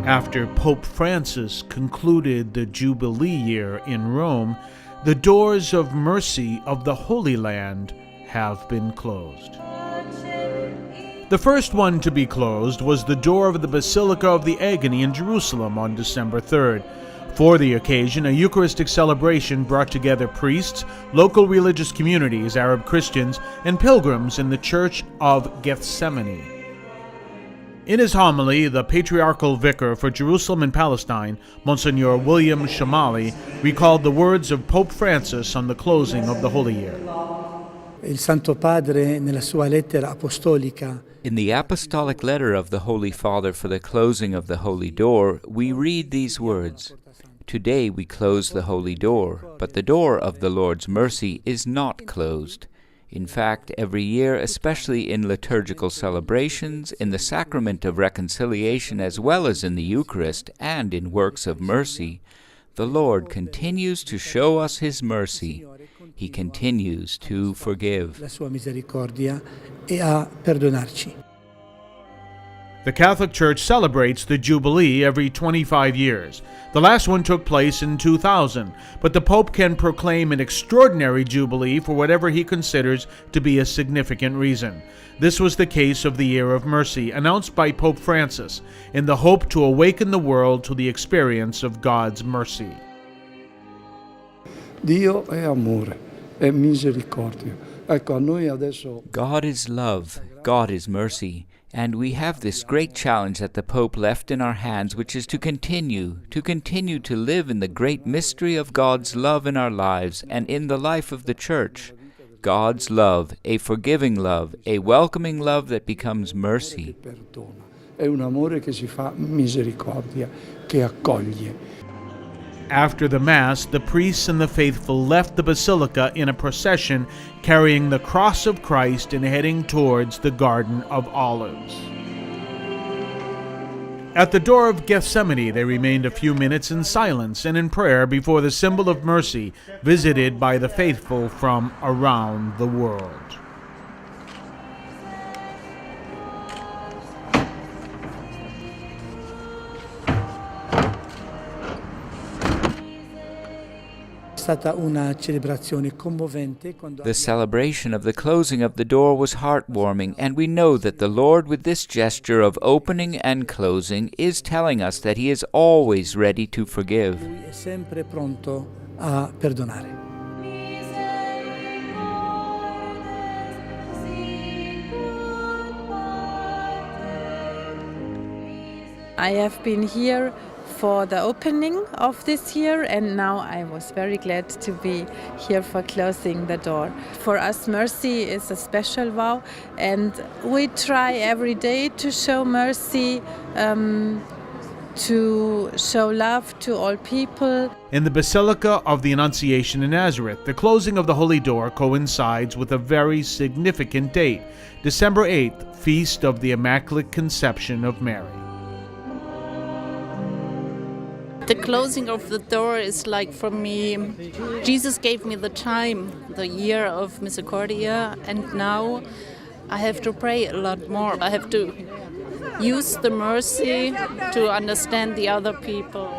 After Pope Francis concluded the Jubilee year in Rome, the doors of mercy of the Holy Land have been closed. The first one to be closed was the door of the Basilica of the Agony in Jerusalem on December 3rd. For the occasion, a Eucharistic celebration brought together priests, local religious communities, Arab Christians, and pilgrims in the Church of Gethsemane. In his homily, the Patriarchal Vicar for Jerusalem and Palestine, Monsignor William Shamali, recalled the words of Pope Francis on the closing of the Holy Year. Il Santo Padre, nella sua lettera apostolica, in the apostolic letter of the Holy Father for the closing of the Holy Door, we read these words, "Today we close the Holy Door, but the door of the Lord's mercy is not closed." In fact, every year, especially in liturgical celebrations, in the sacrament of reconciliation as well as in the Eucharist and in works of mercy, the Lord continues to show us His mercy. He continues to forgive. La sua misericordia e a perdonarci. The Catholic Church celebrates the Jubilee every 25 years. The last one took place in 2000, but the Pope can proclaim an extraordinary Jubilee for whatever he considers to be a significant reason. This was the case of the Year of Mercy, announced by Pope Francis, in the hope to awaken the world to the experience of God's mercy. Dio è amore, è misericordia. Ecco, a noi adesso God is love, God is mercy. And we have this great challenge that the Pope left in our hands, which is to continue to live in the great mystery of God's love in our lives and in the life of the Church. God's love, a forgiving love, a welcoming love that becomes mercy. È un amore che si fa misericordia, che accoglie. After the Mass, the priests and the faithful left the Basilica in a procession carrying the cross of Christ and heading towards the Garden of Olives. At the door of Gethsemane, they remained a few minutes in silence and in prayer before the symbol of mercy visited by the faithful from around the world. The celebration of the closing of the door was heartwarming, and we know that the Lord, with this gesture of opening and closing, is telling us that He is always ready to forgive. Lui è sempre pronto a perdonare. I have been here for the opening of this year, and now I was very glad to be here for closing the door. For us, mercy is a special vow, and we try every day to show mercy, to show love to all people. In the Basilica of the Annunciation in Nazareth, the closing of the Holy Door coincides with a very significant date, December 8th, Feast of the Immaculate Conception of Mary. The closing of the door is like, for me, Jesus gave me the time, the year of Misericordia, and now I have to pray a lot more. I have to use the mercy to understand the other people.